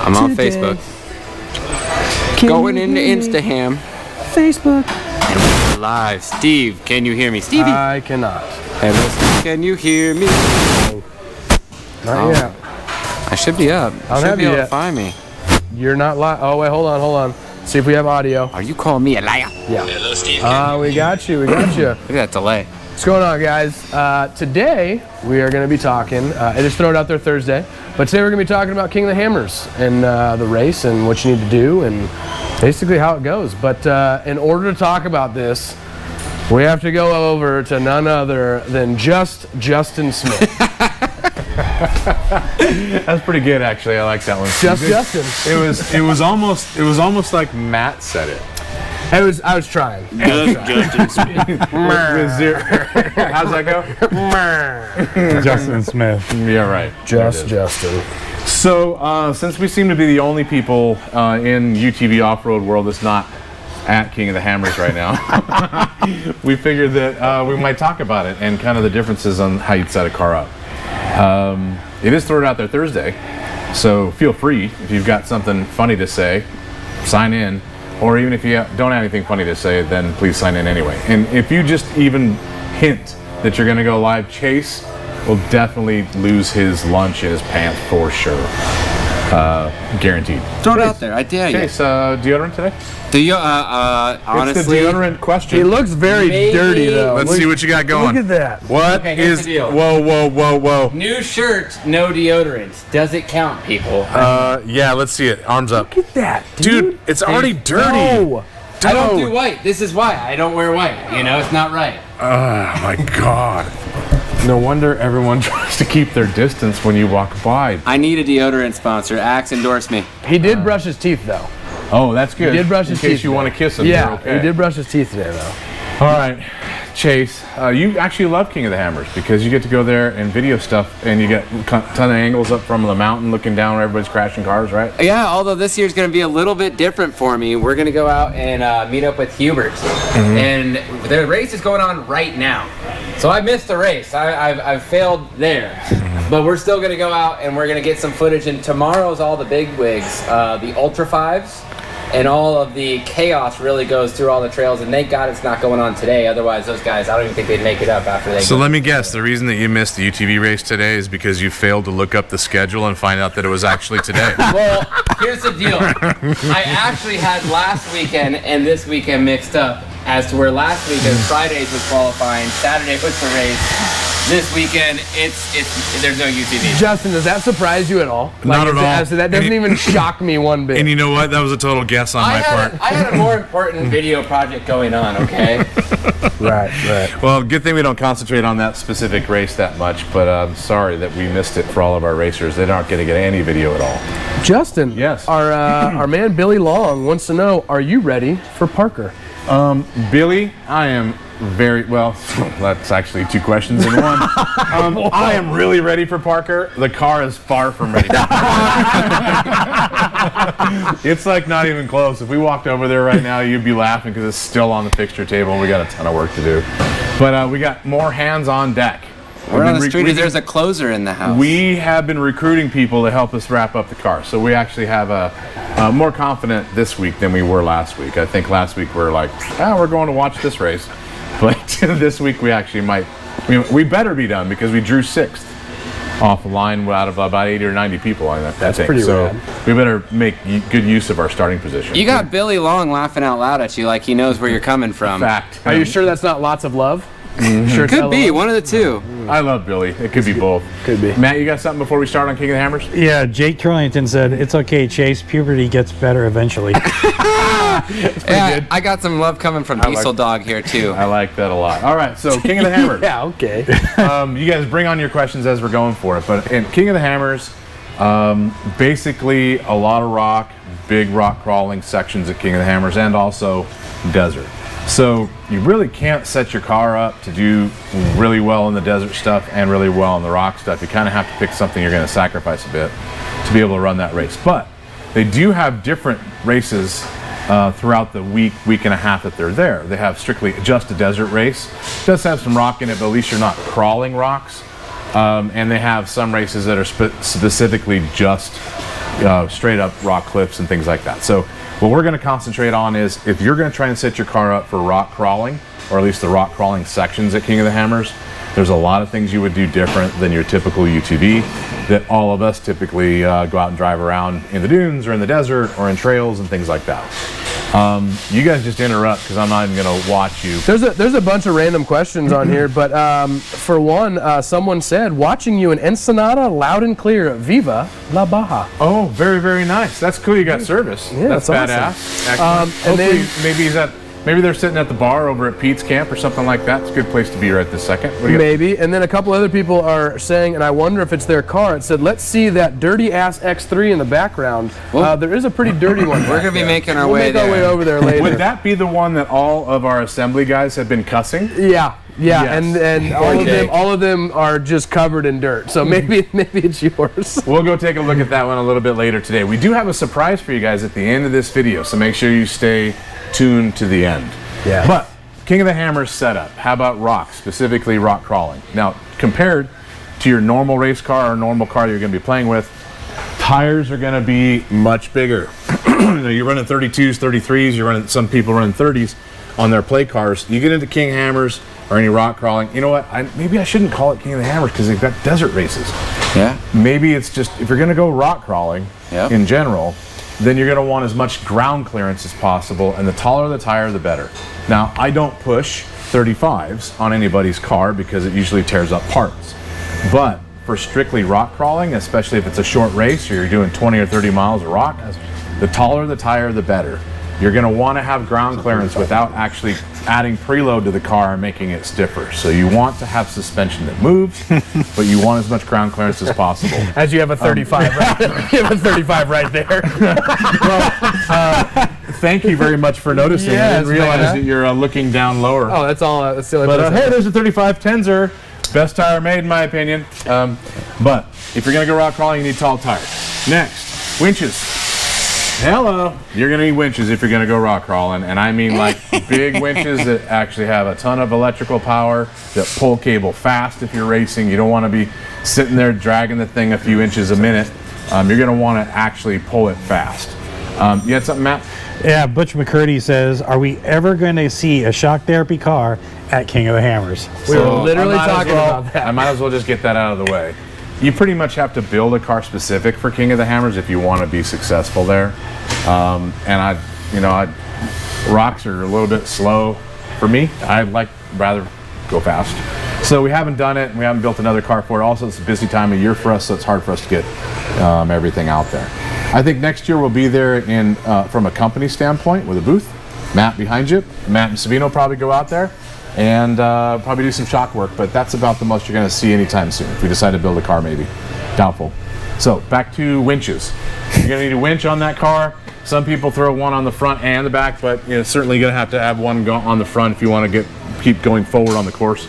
I'm on Facebook. Going into Instaham. Facebook. And we're live. Steve, can you hear me? Stevie. I cannot. Hey, listen, can you hear me? Not yet. I should be up. I don't should have be you able yet. to find me. You're not live. Oh wait, hold on. See if we have audio. Are you calling me a liar? Yeah. Hello, Steve. We got you. Look at that delay. What's going on, guys? Today we are going to be talking. I just throw it out there Thursday, but today we're going to be talking about King of the Hammers and the race and what you need to do and basically how it goes. But in order to talk about this, we have to go over to none other than Justin Smith. That's pretty good, actually. I like that one. Justin. It was almost like Matt said it. I was trying. Justin Smith. With zero. How's that go? Justin Smith. Yeah, right. Justin. So, since we seem to be the only people in UTV off-road world that's not at King of the Hammers right now, we figured that we might talk about it and kind of the differences on how you'd set a car up. It is thrown out there Thursday, so feel free, if you've got something funny to say, sign in. Or even if you don't have anything funny to say, then please sign in anyway. And if you just even hint that you're going to go live, Chase will definitely lose his lunch in his pants for sure. Guaranteed. Throw it out there. I dare you. Chase, deodorant today? Do you, It's honestly, the deodorant question. He looks very Maybe. dirty though. Let's see what you got going. Look at that. What Okay, here's is? the deal. Whoa. new shirt, no deodorant. Does it count, people? Yeah, let's see it. Arms up. Look at that, Dude, it's already dirty. No. I don't do white. This is why. I don't wear white. You know, it's not right. Oh my God. No wonder everyone tries to keep their distance when you walk by. I need a deodorant sponsor. Axe, endorse me. He did brush his teeth though. Oh, that's good. He did brush his In case teeth you today. want to kiss him. Yeah, you're okay. he did brush his teeth today though. All right, Chase, you actually love King of the Hammers because you get to go there and video stuff and you get a ton of angles up from the mountain looking down where everybody's crashing cars, right? Yeah, although this year's going to be a little bit different for me. We're going to go out and meet up with Hubert. And the race is going on right now. So I missed the race. I've failed there. But we're still going to go out and we're going to get some footage. And tomorrow's all the big wigs, the Ultra 5s. And all of the chaos really goes through all the trails, and thank God it's not going on today. Otherwise, those guys, I don't even think they'd make it up after they So go. let me guess, the reason that you missed the UTV race today is because you failed to look up the schedule and find out that it was actually today. Well, here's the deal. I actually had last weekend and this weekend mixed up as to where last weekend Fridays was qualifying, Saturday was the race. This weekend, there's no UTV. Justin, does that surprise you at all? Not at all. So that doesn't even shock me one bit. And you know what? That was a total guess on my part. I had a more important video project going on, okay? Right. Well, good thing we don't concentrate on that specific race that much, but I'm sorry that we missed it for all of our racers. They aren't going to get any video at all. Justin, Yes. our man Billy Long wants to know, are you ready for Parker? Billy, I am very well. That's actually two questions in one. I am really ready for Parker. The car is far from ready. It's like not even close. If we walked over there right now, you'd be laughing because it's still on the fixture table and we got a ton of work to do. But we got more hands on deck. We're on the street. There's a closer in the house. We have been recruiting people to help us wrap up the car. So we actually have more confident this week than we were last week. I think last week we were like, we're going to watch this race. But this week we actually might, we better be done because we drew 6th off the line out of about 80 or 90 people on that. That's thing. pretty so rad. we better make good use of our starting position. You got Billy Long laughing out loud at you like he knows where you're coming from. Fact. Are you sure that's not lots of love? Sure it's Could be LOL? one of the two. I love Billy. It could be both. Could be. Matt, you got something before we start on King of the Hammers? Yeah, Jake Turlington said, it's okay, Chase, puberty gets better eventually. Yeah, I got some love coming from Diesel Dog here too. I like that a lot. All right, so King of the Hammers. Yeah, okay. You guys bring on your questions as we're going for it. But in King of the Hammers, basically a lot of rock, big rock crawling sections of King of the Hammers, and also desert. So you really can't set your car up to do really well in the desert stuff and really well in the rock stuff. You kind of have to pick something you're going to sacrifice a bit to be able to run that race. But they do have different races throughout the week and a half that they're there. They have strictly just a desert race. It does have some rock in it, but at least you're not crawling rocks. And they have some races that are specifically just straight up rock cliffs and things like that. So what we're going to concentrate on is if you're going to try and set your car up for rock crawling, or at least the rock crawling sections at King of the Hammers, there's a lot of things you would do different than your typical UTV that all of us typically go out and drive around in the dunes or in the desert or in trails and things like that. You guys just interrupt because I'm not even going to watch you. There's a bunch of random questions on here, but for one, someone said, watching you in Ensenada, loud and clear, Viva La Baja. Oh, very, very nice. That's cool. You got service. Yeah, that's badass. Excellent. And Hopefully, maybe they're sitting at the bar over at Pete's camp or something like that. It's a good place to be right this second. What do you got? Maybe. And then a couple other people are saying, and I wonder if it's their car, it said, let's see that dirty ass X3 in the background. There is a pretty dirty one. We're going to be making our We'll way make our way there. over there later. Would that be the one that all of our assembly guys have been cussing? Yeah. Yes. And all of them are just covered in dirt. So maybe it's yours. We'll go take a look at that one a little bit later today. We do have a surprise for you guys at the end of this video, so make sure you stay tuned to the end. Yeah. But King of the Hammers setup, how about rock, specifically rock crawling? Now, compared to your normal race car or normal car you're going to be playing with, tires are going to be much bigger. You're running 32s, 33s, you're running, some people running 30s on their play cars. You get into King Hammers or any rock crawling, you know what, maybe I shouldn't call it King of the Hammers because they've got desert races. Yeah. Maybe it's just, if you're going to go rock crawling in general, then you're going to want as much ground clearance as possible, and the taller the tire, the better. Now, I don't push 35s on anybody's car because it usually tears up parts. But for strictly rock crawling, especially if it's a short race or you're doing 20 or 30 miles of rock, the taller the tire, the better. You're going to want to have ground clearance without actually adding preload to the car and making it stiffer. So you want to have suspension that moves, but you want as much ground clearance as possible. As you have a 35 right you have a 35 right there. Thank you very much for noticing. I Yes, didn't realize man. that you're looking down lower. Oh, that's all. That's the only But place hey, there's a 35 Tenzer. Best tire made, in my opinion. But if you're going to go rock crawling, you need tall tires. Next, winches. Hello. You're going to need winches if you're going to go rock crawling. And I mean like big winches that actually have a ton of electrical power, that pull cable fast if you're racing. You don't want to be sitting there dragging the thing a few inches a minute. You're going to want to actually pull it fast. You had something, Matt? Yeah, Butch McCurdy says, are we ever going to see a shock therapy car at King of the Hammers? We were literally I might as talking well- about that. I might as well just get that out of the way. You pretty much have to build a car specific for King of the Hammers if you want to be successful there. Rocks are a little bit slow for me. I'd rather go fast. So we haven't done it, and we haven't built another car for it. Also, it's a busy time of year for us, so it's hard for us to get everything out there. I think next year we'll be there from a company standpoint with a booth. Matt behind you. Matt and Savino probably go out there and probably do some shock work, but that's about the most you're going to see anytime soon. If we decide to build a car, maybe. Doubtful. So back to winches. You're going to need a winch on that car. Some people throw one on the front and the back, but certainly you're going to have one go on the front if you want to keep going forward on the course.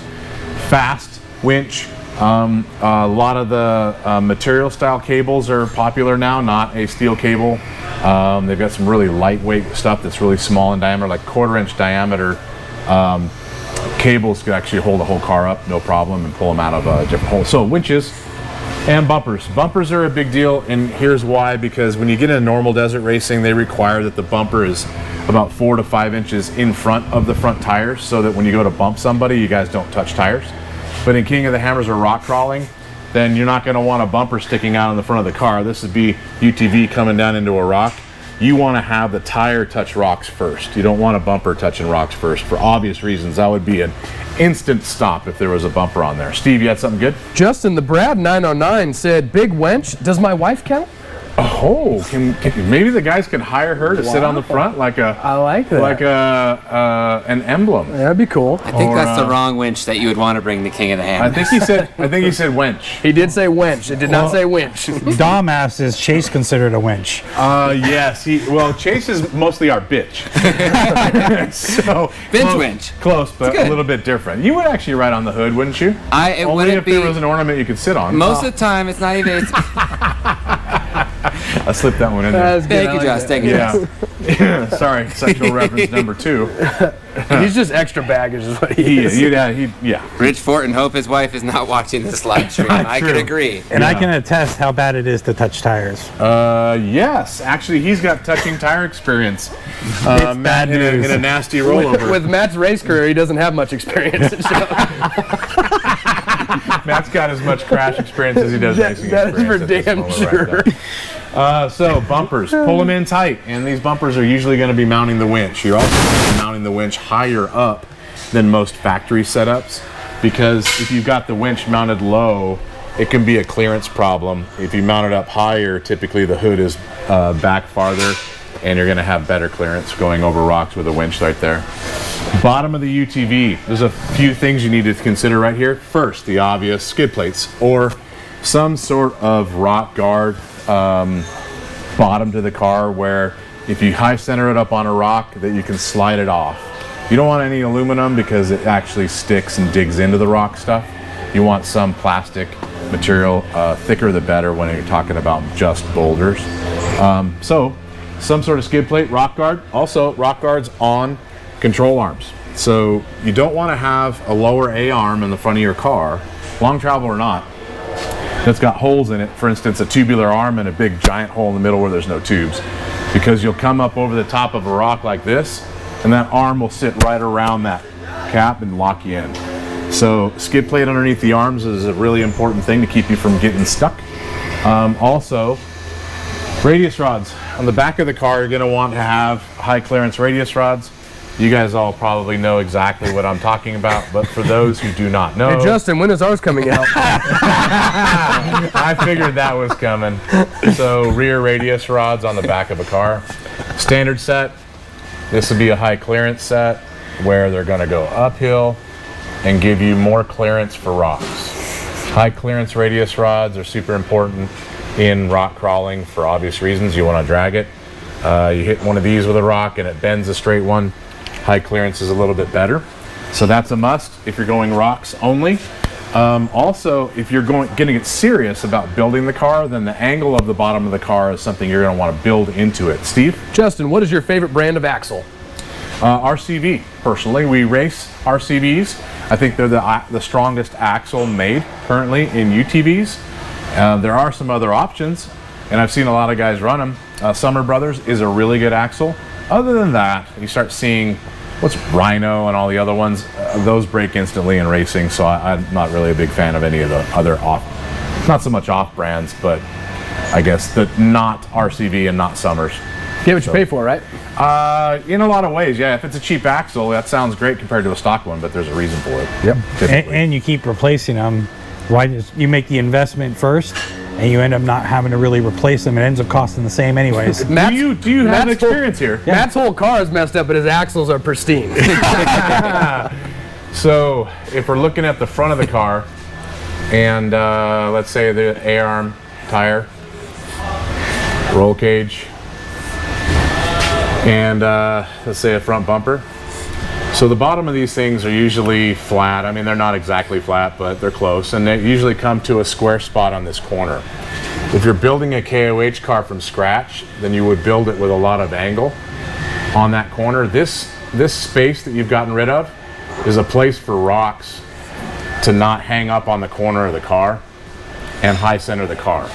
Fast winch. A lot of the material style cables are popular now, not a steel cable. They've got some really lightweight stuff that's really small in diameter, like 1/4 inch diameter. Cables could actually hold the whole car up, no problem, and pull them out of different holes. So winches and bumpers. Bumpers are a big deal, and here's why. Because when you get into normal desert racing, they require that the bumper is about 4 to 5 inches in front of the front tires, so that when you go to bump somebody, you guys don't touch tires. But in King of the Hammers or rock crawling, then you're not going to want a bumper sticking out in the front of the car. This would be UTV coming down into a rock. You want to have the tire touch rocks first. You don't want a bumper touching rocks first for obvious reasons. That would be an instant stop if there was a bumper on there. Steve, you had something good? Justin, the Brad 909 said, big wench, does my wife count? Oh, maybe the guys could hire her to sit on the front like I like that. like an emblem. That'd be cool. I think that's the wrong winch that you would want to bring the King of the I Hammers. think he said wench. He did say wench. It did not say winch. Dom asks, is Chase considered a winch? Yes. Chase is mostly our bitch. So Bench close, winch. Close, but a little bit different. You would actually ride on the hood, wouldn't you? It Only wouldn't if be. there was an ornament you could sit on. Most of the time, it's not even. I slipped that one in there. That's good. Thank you, Josh. Thank you. Yeah. Sorry, sexual reference number 2. He's just extra baggage, is what he is. Yeah. Rich Fortin, hope his wife is not watching this live stream. I True. could agree. And I can attest how bad it is to touch tires. Yes, actually, he's got touching tire experience. Matt bad in news. a nasty rollover. With Matt's race career, he doesn't have much experience. Matt's got as much crash experience as he does racing that is for experience at this damn moment right sure. So bumpers, pull them in tight, and these bumpers are usually going to be mounting the winch. You're also going to be mounting the winch higher up than most factory setups, because if you've got the winch mounted low, it can be a clearance problem. If you mount it up higher, typically the hood is back farther, and you're going to have better clearance going over rocks with a winch right there. Bottom of the UTV, there's a few things you need to consider right here. First, the obvious skid plates or some sort of rock guard bottom to the car, where if you high center it up on a rock, that you can slide it off. You don't want any aluminum because it actually sticks and digs into the rock stuff. You want some plastic material, thicker the better when you're talking about just boulders. So some sort of skid plate, rock guard. Also, rock guards on control arms. So you don't want to have a lower A arm in the front of your car, long travel or not, that's got holes in it. For instance, a tubular arm and a big giant hole in the middle where there's no tubes, because you'll come up over the top of a rock like this, and that arm will sit right around that cap and lock you in. So skid plate underneath the arms is a really important thing to keep you from getting stuck. Also, radius rods. On the back of the car, you're going to want to have high clearance radius rods. You guys all probably know exactly what I'm talking about, but for those who do not know... Hey, Justin, when is ours coming out? I figured that was coming. So rear radius rods on the back of a car. Standard set. This would be a high clearance set where they're going to go uphill and give you more clearance for rocks. High clearance radius rods are super important in rock crawling for obvious reasons. You want to drag it. You hit one of these with a rock and it bends a straight one. High clearance is a little bit better. So that's a must if you're going rocks only. Also, if you're going to get serious about building the car, then the angle of the bottom of the car is something you're going to want to build into it. Steve? Justin, what is your favorite brand of axle? RCV. Personally, we race RCVs. I think they're the strongest axle made currently in UTVs. There are some other options, and I've seen a lot of guys run them. Summer Brothers is a really good axle. Other than that, you start seeing what's Rhino and all the other ones. Those break instantly in racing, so I'm not really a big fan of any of the other not so much off brands, but I guess the not RCV and not Summers. Get what you pay for, right? In a lot of ways, yeah. If it's a cheap axle, that sounds great compared to a stock one, but there's a reason for it. Yep. And you keep replacing them. Why just you make the investment first, and you end up not having to really replace them? It ends up costing the same anyways. Do you have Matt's experience here? Matt's whole car is messed up, but his axles are pristine. So if we're looking at the front of the car, and let's say the A-arm tire, roll cage, and let's say a front bumper. So the bottom of these things are usually flat. I mean, they're not exactly flat, but they're close, and they usually come to a square spot on this corner. If you're building a KOH car from scratch, then you would build it with a lot of angle on that corner. This space that you've gotten rid of is a place for rocks to not hang up on the corner of the car and high center the car.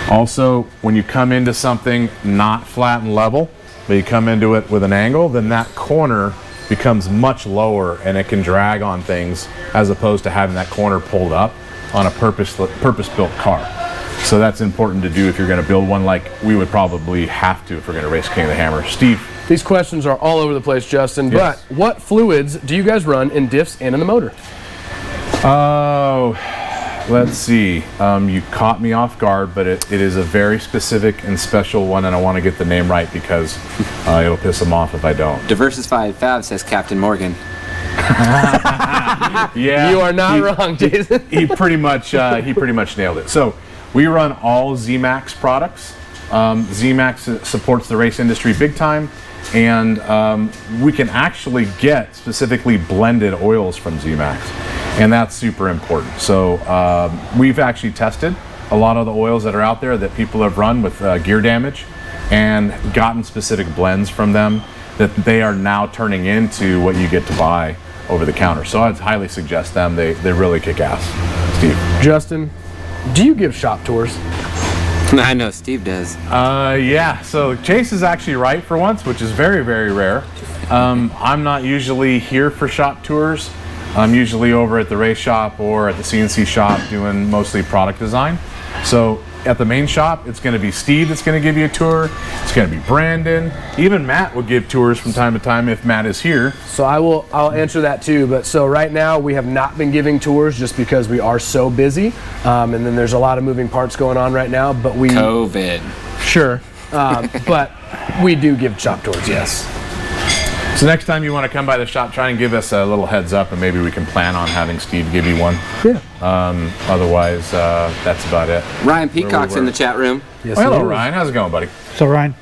Also, when you come into something not flat and level, but you come into it with an angle, then that corner becomes much lower and it can drag on things, as opposed to having that corner pulled up on a purpose-built car. So that's important to do if you're going to build one, like we would probably have to if we're going to race King of the Hammer. Steve? These questions are all over the place, Justin, Yes. but what fluids do you guys run in diffs and in the motor? Oh, let's see. You caught me off guard, but it is a very specific and special one, and I want to get the name right because it'll piss them off if I don't. Diversified Fab, says Captain Morgan. Yeah, You are not wrong, Jason. he pretty much nailed it. So we run all ZMAX products. ZMAX supports the race industry big time, and we can actually get specifically blended oils from ZMAX, and that's super important. So we've actually tested a lot of the oils that are out there that people have run with gear damage and gotten specific blends from them that they are now turning into what you get to buy over the counter. So I'd highly suggest them. They really kick ass. Steve. Justin, do you give shop tours? I know Steve does. Yeah, so Chase is actually right for once, which is very, very rare. I'm not usually here for shop tours. I'm usually over at the race shop or at the CNC shop doing mostly product design. So at the main shop, it's going to be Steve that's going to give you a tour. It's going to be Brandon. Even Matt will give tours from time to time if Matt is here. So I'll answer that too. But so right now we have not been giving tours just because we are so busy, and then there's a lot of moving parts going on right now. But we COVID. Sure, but we do give shop tours. Yes. So next time you want to come by the shop, try and give us a little heads up, and maybe we can plan on having Steve give you one. Yeah. Otherwise, that's about it. Ryan Peacock's in the chat room. Yes, Well, hello, it is. Ryan. How's it going, buddy? So Ryan,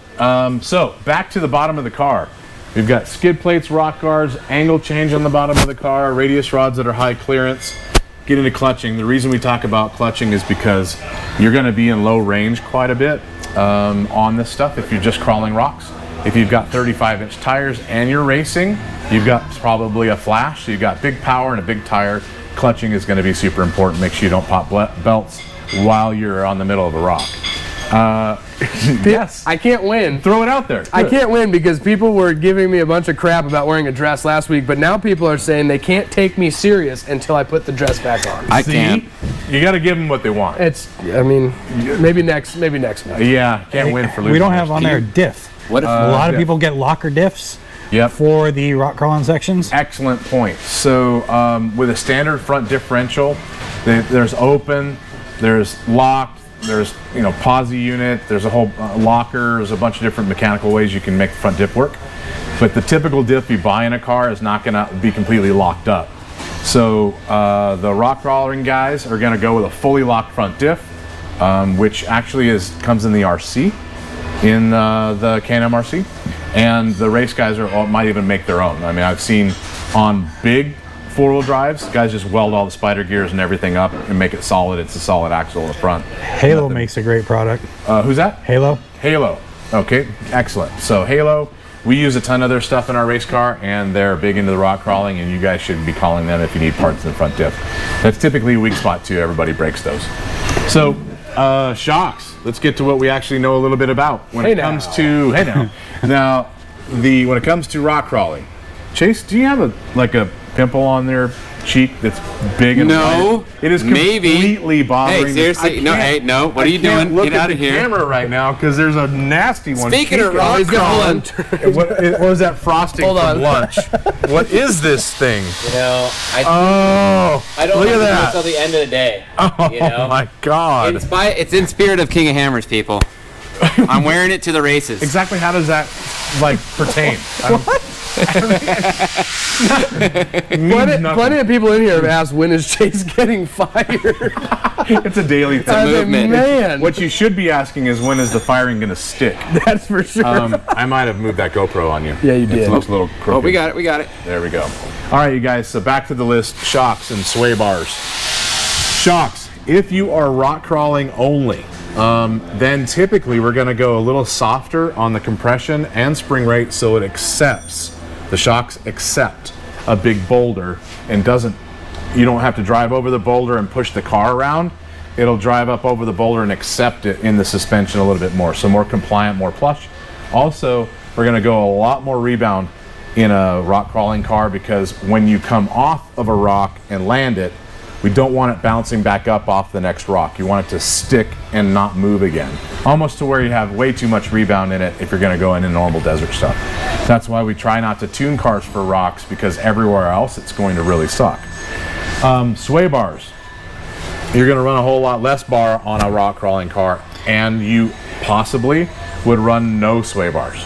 So back to the bottom of the car. We've got skid plates, rock guards, angle change on the bottom of the car, radius rods that are high clearance. Get into clutching. The reason we talk about clutching is because you're going to be in low range quite a bit on this stuff if you're just crawling rocks. If you've got 35-inch tires and you're racing, you've got probably a flash. So you've got big power and a big tire. Clutching is going to be super important. Make sure you don't pop belts while you're on the middle of a rock. Yes. I can't win. Throw it out there. I can't win because people were giving me a bunch of crap about wearing a dress last week, but now people are saying they can't take me serious until I put the dress back on. I See? can't. You got to give them what they want. I mean, maybe next week. Yeah, can't win for losing. we don't have on there diff. What if A lot of yeah. people get locker diffs Yep. for the rock crawling sections. Excellent point. So with a standard front differential, there's open, there's locked, there's posi unit, there's a whole locker, there's a bunch of different mechanical ways you can make the front diff work. But the typical diff you buy in a car is not going to be completely locked up. So the rock crawling guys are going to go with a fully locked front diff, which actually comes in the RC, in the Can-Am RC. And the race guys might even make their own. I mean, I've seen on big four-wheel drives, guys just weld all the spider gears and everything up and make it solid. It's a solid axle in the front. Halo makes a great product. Who's that? Halo. Halo. Okay, excellent. So Halo, we use a ton of their stuff in our race car, and they're big into the rock crawling, and you guys should be calling them if you need parts in the front diff. That's typically a weak spot too. Everybody breaks those. So shocks. Let's get to what we actually know a little bit about when it comes to now when it comes to rock crawling. Chase, do you have a pimple on their cheek that's big and No. white? It is Maybe. completely bothering Hey, me. seriously, no, I hey, can't- no. What are you I can't doing? Look Get at out the of here. camera right now because there's a nasty one. Speaking of peeking. rock He's got crawling, What was that frosting Hold from on. lunch? What is this thing? I don't look at have to do it that. till the end of the day. Oh You know? my God! It's in spirit of King of Hammers, people. I'm wearing it to the races. Exactly how does that pertain? Plenty of people in here have asked, when is Chase getting fired? It's a daily thing. I mean, movement. man, What you should be asking is, when is the firing going to stick? that's for sure. I might have moved that GoPro on you. Yeah, you did. It looks a little crooked. Oh, we got it. There we go. All right, you guys, so back to the list. Shocks and sway bars. Shocks. If you are rock crawling only, then typically we're going to go a little softer on the compression and spring rate so it accepts, the shocks accept a big boulder and you don't have to drive over the boulder and push the car around. It'll drive up over the boulder and accept it in the suspension a little bit more. So more compliant, more plush. Also, we're going to go a lot more rebound in a rock crawling car because when you come off of a rock and land it, we don't want it bouncing back up off the next rock. You want it to stick and not move again. Almost to where you have way too much rebound in it if you're going to go into normal desert stuff. That's why we try not to tune cars for rocks because everywhere else it's going to really suck. Sway bars. You're going to run a whole lot less bar on a rock crawling car, and you possibly would run no sway bars.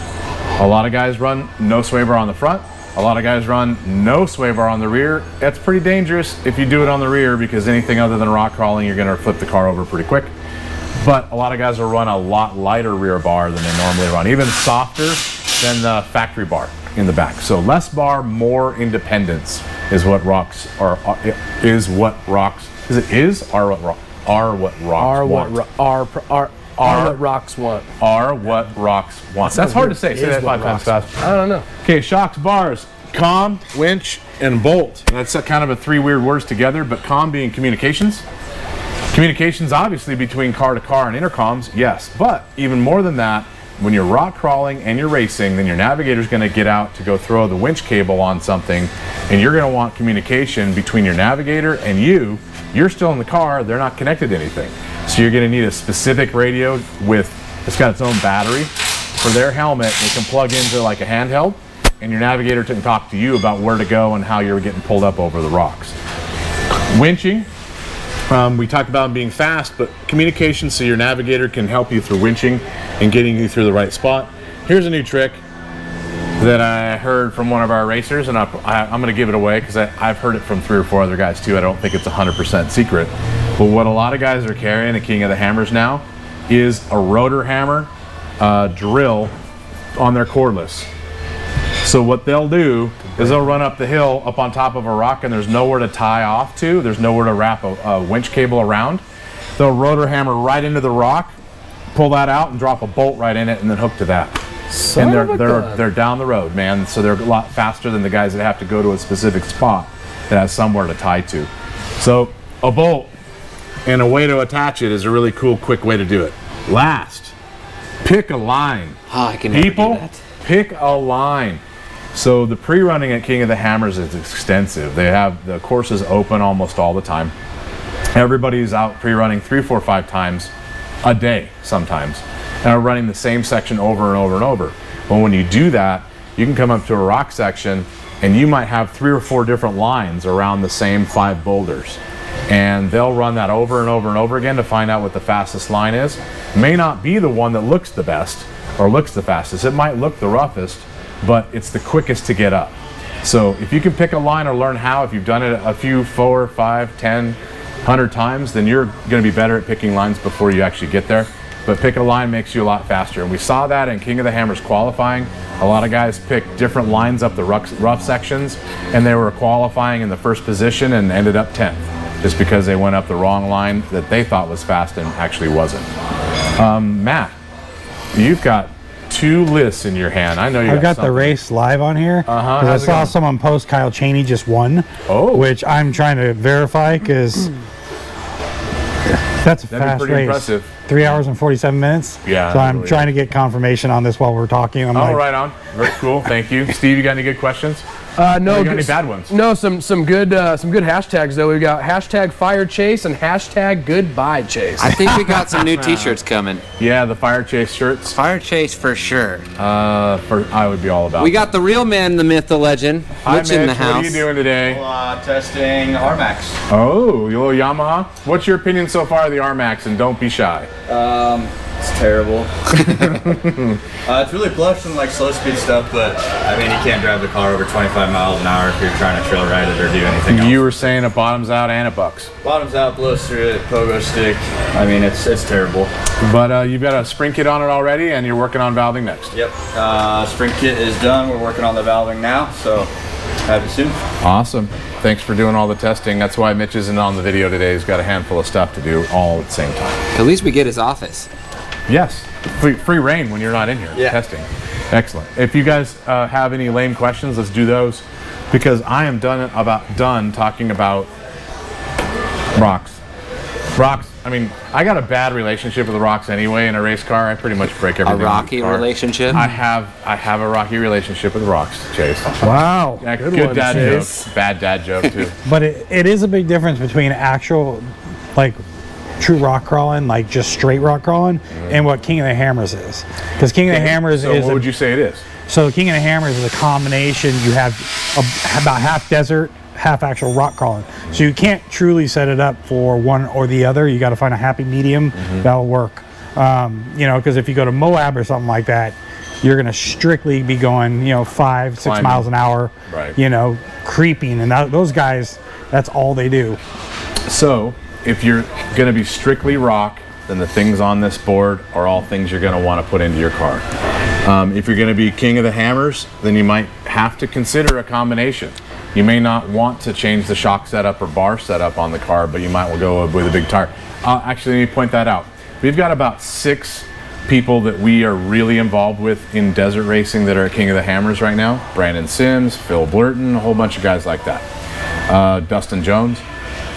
A lot of guys run no sway bar on the front. A lot of guys run no sway bar on the rear. That's pretty dangerous if you do it on the rear because anything other than rock crawling, you're going to flip the car over pretty quick. But a lot of guys will run a lot lighter rear bar than they normally run, even softer than the factory bar in the back. So less bar, more independence is what rocks are. Is what rocks. Is it is or what rock? are what rocks want. Are what rocks want. Are what rocks want. That's hard to say. Say that 5 times fast. I don't know. Okay, shocks, bars, comm, winch, and bolt. That's kind of a 3 weird words together, but comm being communications. Communications obviously between car to car and intercoms, yes. But even more than that, when you're rock crawling and you're racing, then your navigator's going to get out to go throw the winch cable on something, and you're going to want communication between your navigator and you. You're still in the car, they're not connected to anything. So you're going to need a specific radio it's got its own battery. For their helmet, it can plug into like a handheld, and your navigator can talk to you about where to go and how you're getting pulled up over the rocks. Winching, we talked about being fast, but communication, so your navigator can help you through winching and getting you through the right spot. Here's a new trick that I heard from one of our racers, and I'm going to give it away because I've heard it from 3 or 4 other guys too. I don't think it's 100% secret. But what a lot of guys are carrying at King of the Hammers now is a rotor hammer drill on their cordless. So what they'll do is they'll run up the hill up on top of a rock, and there's nowhere to tie off to. There's nowhere to wrap a winch cable around. They'll rotor hammer right into the rock, pull that out, and drop a bolt right in it, and then hook to that. And they're down the road, man. So they're a lot faster than the guys that have to go to a specific spot that has somewhere to tie to. So a bolt and a way to attach it is a really cool, quick way to do it. Last, pick a line. Oh, I can never People, do that. pick a line. So the pre-running at King of the Hammers is extensive. They have the courses open almost all the time. Everybody's out pre-running 3, 4, 5 times a day sometimes, and are running the same section over and over and over. But when you do that, you can come up to a rock section and you might have 3 or 4 different lines around the same 5 boulders. And they'll run that over and over and over again to find out what the fastest line is. May not be the one that looks the best or looks the fastest. It might look the roughest, but it's the quickest to get up. So if you can pick a line or learn how, if you've done it a few 4, 5, 10, 100 times, then you're going to be better at picking lines before you actually get there. But picking a line makes you a lot faster. And we saw that in King of the Hammers qualifying. A lot of guys picked different lines up the rough sections, and they were qualifying in the first position and ended up 10th. Just because they went up the wrong line that they thought was fast and actually wasn't. Matt, you've got 2 lists in your hand. I know you. I've got the race live on here because I saw someone post Kyle Chaney just won, which I'm trying to verify because that's a fast race. Impressive. 3 hours and 47 minutes. Yeah. So I'm trying to get confirmation on this while we're talking. Right on. Very cool. Thank you, Steve. You got any good questions? No. You got any bad ones? No, some good hashtags though. We've got hashtag Fire Chase and hashtag Goodbye Chase. I think we got some new T-shirts coming. Yeah, the Fire Chase shirts. Fire Chase for sure. I would be all about. We got the real man, the myth, the legend, Hi, Mitch in the Mitch, house. What are you doing today? Testing RMAX. Oh, your little Yamaha. What's your opinion so far of the RMAX? And don't be shy. It's terrible. It's really plush and like slow speed stuff, but I mean you can't drive the car over 25 miles an hour if you're trying to trail ride it or do anything else. You were saying it bottoms out and it bucks. Bottoms out, blows through it, pogo stick. I mean it's terrible. But you've got a spring kit on it already, and you're working on valving next. Yep. Spring kit is done. We're working on the valving now, so have it soon. Awesome. Thanks for doing all the testing. That's why Mitch isn't on the video today. He's got a handful of stuff to do all at the same time. At least we get his office. Yes, free reign when you're not in here testing. Excellent. If you guys have any lame questions, let's do those, because I am done talking about rocks. Rocks. I mean, I got a bad relationship with the rocks anyway in a race car. I pretty much break everything. A rocky relationship? I have a rocky relationship with rocks, Chase. Wow. Good dad joke. Bad dad joke too. But it is a big difference between actual, like, true rock crawling, like just straight rock crawling, and what King of the Hammers is. Because King of the Hammers so is. What would you say it is? So King of the Hammers is a combination. You have about half desert, half actual rock crawling. So you can't truly set it up for one or the other. You got to find a happy medium that'll work. Because if you go to Moab or something like that, you're going to strictly be going, 5, 6 miles an hour, right. Creeping. And those guys, that's all they do. So if you're going to be strictly rock, then the things on this board are all things you're going to want to put into your car. If you're going to be King of the Hammers, then you might have to consider a combination. You may not want to change the shock setup or bar setup on the car, but you might well go with a big tire. Actually, let me point that out. We've got about 6 people that we are really involved with in desert racing that are at King of the Hammers right now. Brandon Sims, Phil Blurton, a whole bunch of guys like that. Dustin Jones.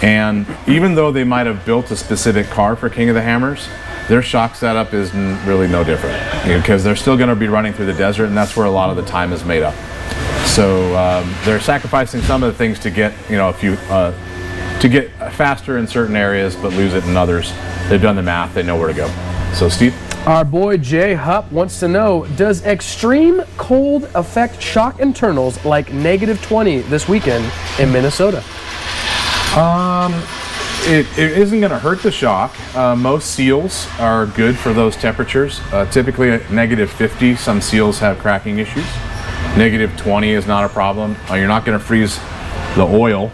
And even though they might have built a specific car for King of the Hammers, their shock setup is really no different, because they're still going to be running through the desert, and that's where a lot of the time is made up. So they're sacrificing some of the things to get, to get faster in certain areas, but lose it in others. They've done the math. They know where to go. So, Steve? Our boy Jay Hupp wants to know, does extreme cold affect shock internals like -20 this weekend in Minnesota? It isn't going to hurt the shock. Most seals are good for those temperatures. Typically at -50, some seals have cracking issues. -20 is not a problem. You're not going to freeze the oil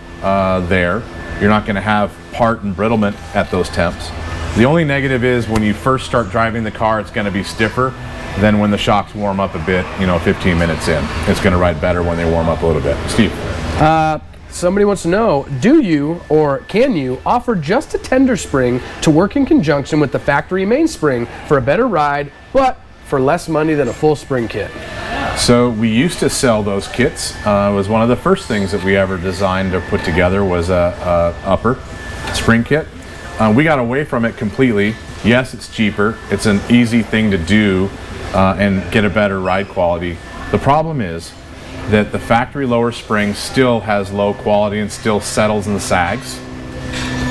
there. You're not going to have part embrittlement at those temps. The only negative is when you first start driving the car, it's going to be stiffer than when the shocks warm up a bit, 15 minutes in. It's going to ride better when they warm up a little bit. Steve? Somebody wants to know, do you or can you offer just a tender spring to work in conjunction with the factory mainspring for a better ride, but for less money than a full spring kit? So we used to sell those kits. It was one of the first things that we ever designed or put together was a upper spring kit. We got away from it completely. Yes, it's cheaper. It's an easy thing to do and get a better ride quality. The problem is that the factory lower spring still has low quality and still settles and sags.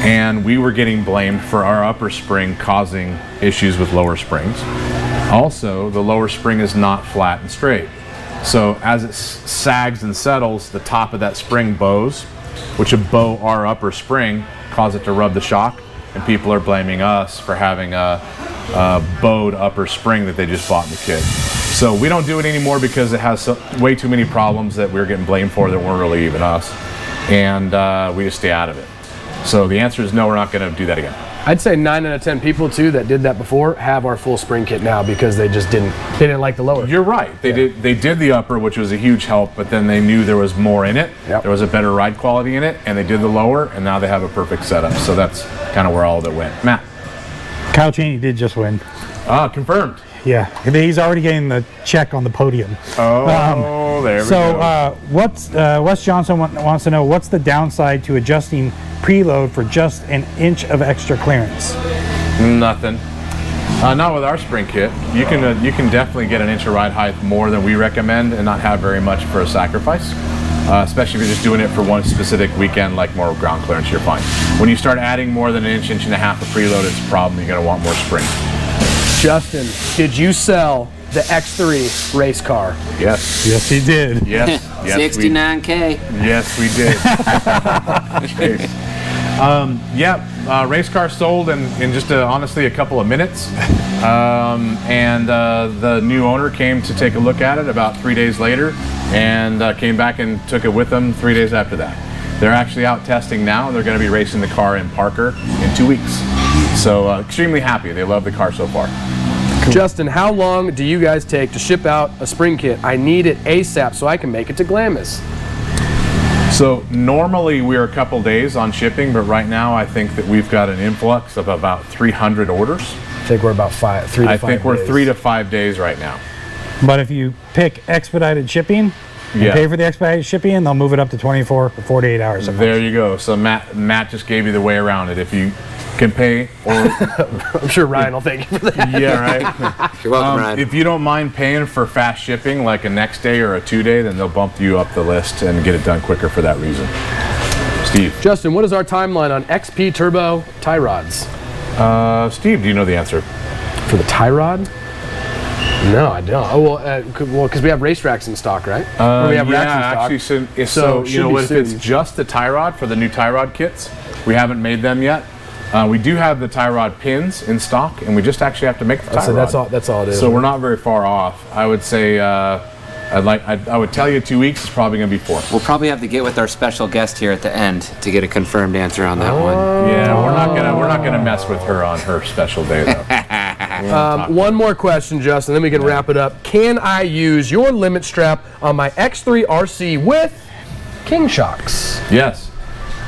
And we were getting blamed for our upper spring causing issues with lower springs. Also, the lower spring is not flat and straight. So as it sags and settles, the top of that spring bows, which would bow our upper spring, cause it to rub the shock, and people are blaming us for having a bowed upper spring that they just bought in the kit. So we don't do it anymore because it has way too many problems that we're getting blamed for that weren't really even us, and we just stay out of it. So the answer is no, we're not going to do that again. I'd say 9 out of 10 people too that did that before have our full spring kit now because they just didn't like the lower. You're right. They did the upper, which was a huge help, but then they knew there was more in it. Yep. There was a better ride quality in it, and they did the lower, and now they have a perfect setup. So that's kind of where all of it went. Matt? Kyle Cheney did just win. Confirmed. Yeah, he's already getting the check on the podium. Oh, there we go. So Wes Johnson wants to know, what's the downside to adjusting preload for just an inch of extra clearance? Nothing. Not with our spring kit. You can definitely get an inch of ride height more than we recommend and not have very much for a sacrifice. Especially if you're just doing it for one specific weekend, like more ground clearance, you're fine. When you start adding more than an inch and a half of preload, it's a problem. You're going to want more spring. Justin, did you sell the X3 race car? Yes. Yes, he did. Yes. Yes. 69K. Yes, we did. Race car sold in just honestly a couple of minutes. The new owner came to take a look at it about 3 days later and came back and took it with them 3 days after that. They're actually out testing now, and they're going to be racing the car in Parker in 2 weeks. So extremely happy. They love the car so far. Cool. Justin, how long do you guys take to ship out a spring kit? I need it ASAP so I can make it to Glamis. So normally we're a couple days on shipping, but right now I think that we've got an influx of about 300 orders. I think we're about 3 to 5 I think days. we're 3 to 5 days right now. But if you pick expedited shipping and pay for the expedited shipping, they'll move it up to 24 or 48 hours. There you go. So Matt just gave you the way around it. If you can pay, or I'm sure Ryan will thank you for that. yeah, right. You're welcome, Ryan. If you don't mind paying for fast shipping, like a next day or a 2 day, then they'll bump you up the list and get it done quicker for that reason. Steve. Justin, what is our timeline on XP Turbo tie rods? Steve, do you know the answer? For the tie rod? No, I don't. Oh, well, because we have race racks in stock, right? Or we have racks in stock. Actually, So it should be if it's soon. just the tie rod for the new tie rod kits, we haven't made them yet. We do have the tie rod pins in stock, and we just actually have to make the tie So rod. that's all it is. So we're not very far off. I would say I would tell you 2 weeks. It's probably going to be 4. We'll probably have to get with our special guest here at the end to get a confirmed answer on that one. Yeah, we're not gonna mess with her on her special day though. One more question, Justin, then we can wrap it up. Can I use your limit strap on my X3 RC with King shocks? Yes.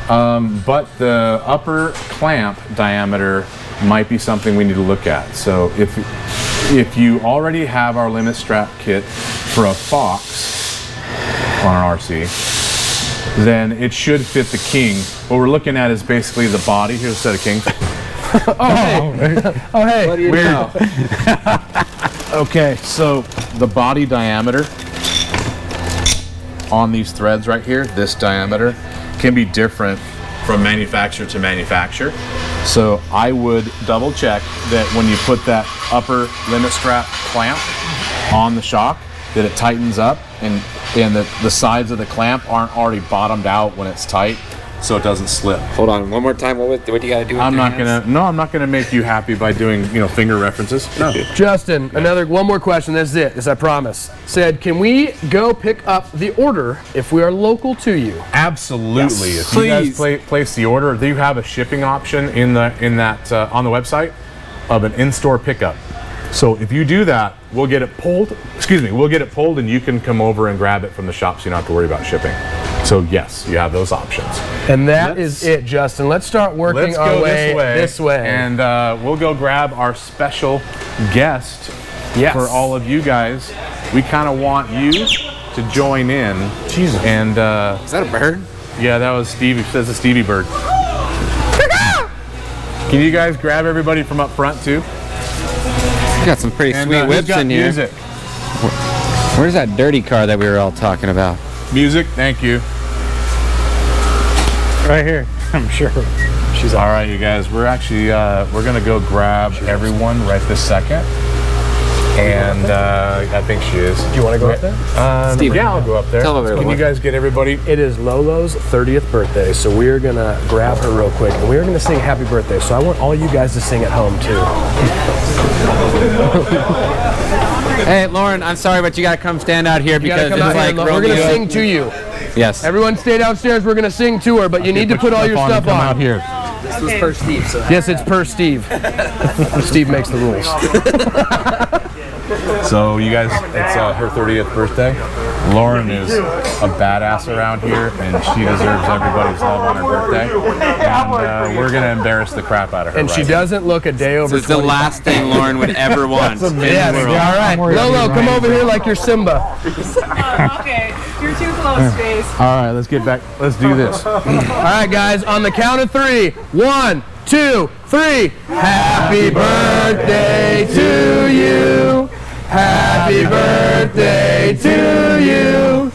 But the upper clamp diameter might be something we need to look at. So if you already have our limit strap kit for a Fox on an RC, then it should fit the King. What we're looking at is basically the body. Here's a set of Kings. Oh, hey. What do you know? Okay, so the body diameter on these threads right here, this diameter, can be different from manufacturer to manufacturer. So I would double check that when you put that upper limit strap clamp on the shock, that it tightens up and the sides of the clamp aren't already bottomed out when it's tight, so it doesn't slip. Hold on, one more time. What do you gotta do with I'm your not hands? I'm not gonna make you happy by doing, finger references. No. Justin, one more question. That's it. This I promise. Said, can we go pick up the order if we are local to you? Absolutely. Yes. If you guys Please. place the order, do you have a shipping option on the website of an in-store pickup? So if you do that, we'll get it pulled, and you can come over and grab it from the shop so you don't have to worry about shipping. So yes, you have those options. And that is it, Justin. Let's start working Let's our go way this way. And we'll go grab our special guest for all of you guys. We kind of want you to join in. Jesus. And Is that a bird? yeah, that was Stevie. That's a Stevie bird. Can you guys grab everybody from up front too? We got some pretty And sweet who's whips got in here. music? Where's that dirty car that we were all talking about? Music, thank you. Right here, I'm sure. She's all right, you guys. We're actually we're gonna go grab everyone right this second, and I think she is. Do you want to go up there? Steven, Yeah, I'll go up there. tell everyone. Can you guys get everybody? It is Lolo's 30th birthday, so we're going to grab her real quick, and we're going to sing happy birthday. So I want all you guys to sing at home, too. Hey, Lauren, I'm sorry, but you gotta come stand out here You because gotta come it's out here. like We're going to Romeo. sing to you. Yes. Everyone stay downstairs. We're going to sing to her, but you need to put all your stuff Come on. out here. This was per Steve. So. Yes, it's per Steve. Steve makes the rules. So you guys, it's her 30th birthday. Lauren is a badass around here, and she deserves everybody's love on her birthday. And we're gonna embarrass the crap out of her. And she right doesn't look a day over This is the 20. last thing Lauren would ever want in the Yes, world. all right. Lolo, come over here like you're Simba. Okay, you're too close, Chase. All right, let's get back. Let's do this. All right, guys, on the count of 3. 1, 2, 3. Happy birthday to you. Happy birthday to you.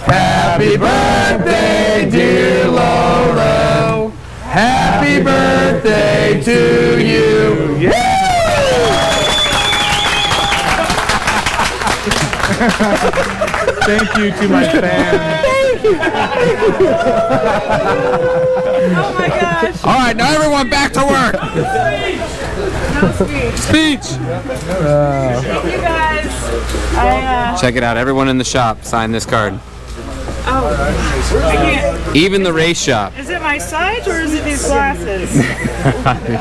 Happy birthday, dear Lolo. Happy birthday to you. Yeah! Thank you to my fans. Oh my gosh. All right, now everyone back to work. No speech. Speech. Thank you guys. Check it out. Everyone in the shop signed this card. I can't. Even the race shop. Is it my size or is it these glasses?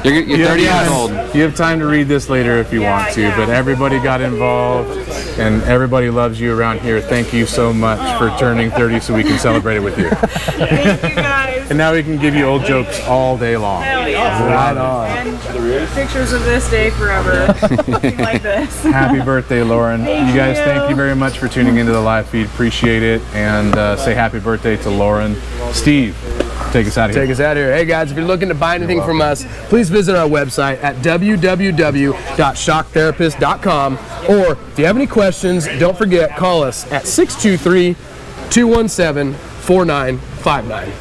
You're 30 years old. You have time to read this later if you Yeah, want to, yeah. but everybody got involved, and everybody loves you around here. Thank you so much for turning 30 so we can celebrate it with you. Thank you guys. And now we can give you old jokes all day long. Hell yeah. Right on. And pictures of this day forever. Looking like this. Happy birthday, Lauren. You guys, thank you very much for tuning into the live feed. Appreciate it. And say happy birthday to Lauren. Steve, take us out of here. Take us out of here. Hey guys, if you're looking to buy anything from us, please visit our website at www.shocktherapist.com. Or if you have any questions, don't forget, call us at 623-217-4959.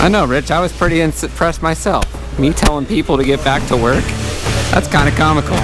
I know, Rich. I was pretty impressed myself. Me telling people to get back to work? That's kind of comical.